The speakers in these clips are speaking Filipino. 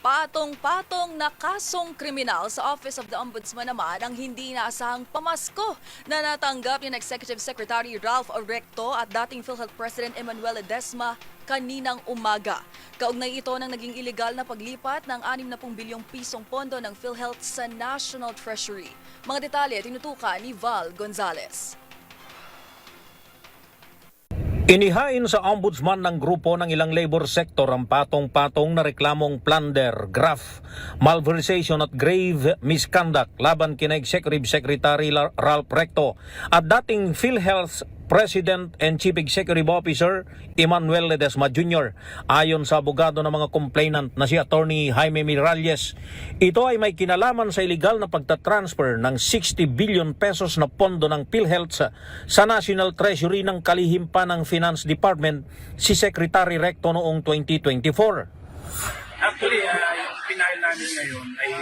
Patong-patong na kasong kriminal sa Office of the Ombudsman naman ang hindi inaasahang pamasko na natanggap ni Executive Secretary Ralph Recto at dating PhilHealth President Emmanuel Ledesma kaninang umaga. Kaugnay ito ng naging ilegal na paglipat ng 60 bilyong pisong pondo ng PhilHealth sa National Treasury. Mga detalye tinutukan ni Val Gonzalez. Inihain sa ombudsman ng grupo ng ilang labor sector ang patong-patong na reklamong plunder, graft, malversation at grave misconduct laban kina Executive Secretary Ralph Recto at dating PhilHealth President and Chief Executive Officer Emmanuel Ledesma Jr. Ayon sa abogado ng mga complainant na si Attorney Jaime Miralles, ito ay may kinalaman sa illegal na pagtatransfer ng 60 billion pesos na pondo ng PhilHealth sa National Treasury ng kalihim pa ng Finance Department si Secretary Recto noong 2024. Actually, yung pinahil namin ngayon ay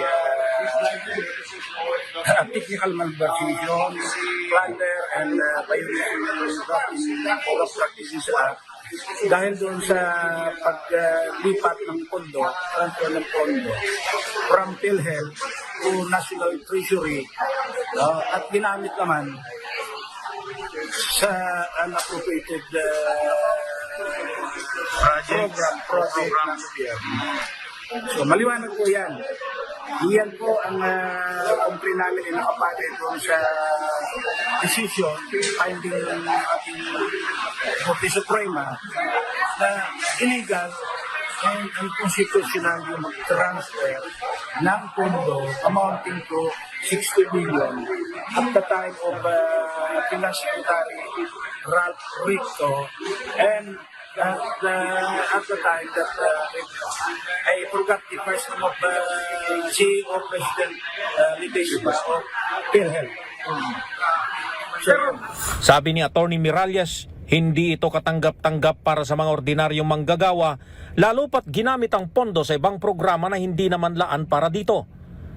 technical malversation, plunder, and violation of Corrupt Practices Act dahil doon sa paglipat ng pondo, transfer ng pondo from PhilHealth to National Treasury at ginamit naman sa unappropriated project ng gobyerno. So maliwanag po yan. Iyan po ang complaint namin na nakapatid doon sa decision finding ng ating Korte Suprema na illegal and unconstitutional yung mag-transfer ng pondo amounting to 60 billion at the time of Finance Secretary Ralph Recto and at the time that I forgot the first name of CEO President Ledesma of PhilHealth. Sabi ni Attorney Miralles, hindi ito katanggap-tanggap para sa mga ordinaryong manggagawa, lalo pat ginamit ang pondo sa ibang programa na hindi naman laan para dito.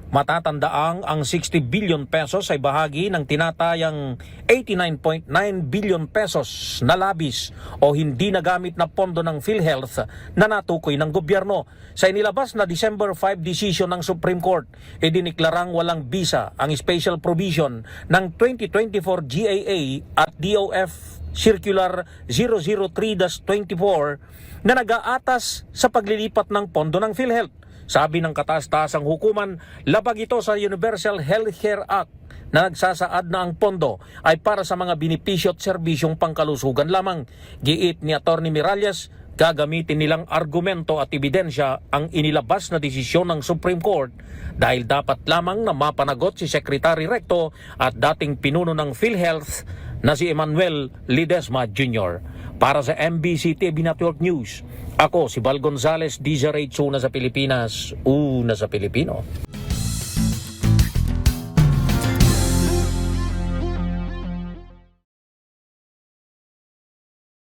Matatandaang ang 60 billion pesos ay bahagi ng tinatayang 89.9 billion pesos na labis o hindi nagamit na pondo ng PhilHealth na natukoy ng gobyerno. Sa inilabas na December 5 decision ng Supreme Court, idiniklarang walang bisa ang special provision ng 2024 GAA at DOF Circular 003-24 na nag-aatas sa paglilipat ng pondo ng PhilHealth. Sabi ng kataas-taasang hukuman, labag ito sa Universal Healthcare Act na nagsasaad na ang pondo ay para sa mga benepisyo at serbisyong pangkalusugan lamang. Giit ni Attorney Miralles, gagamitin nilang argumento at ebidensya ang inilabas na desisyon ng Supreme Court dahil dapat lamang na mapanagot si Secretary Recto at dating pinuno ng PhilHealth na si Emmanuel Ledesma Jr. Para sa MBC TV Network News, ako si Val Gonzalez, DZRH, una sa Pilipinas, una sa Pilipino.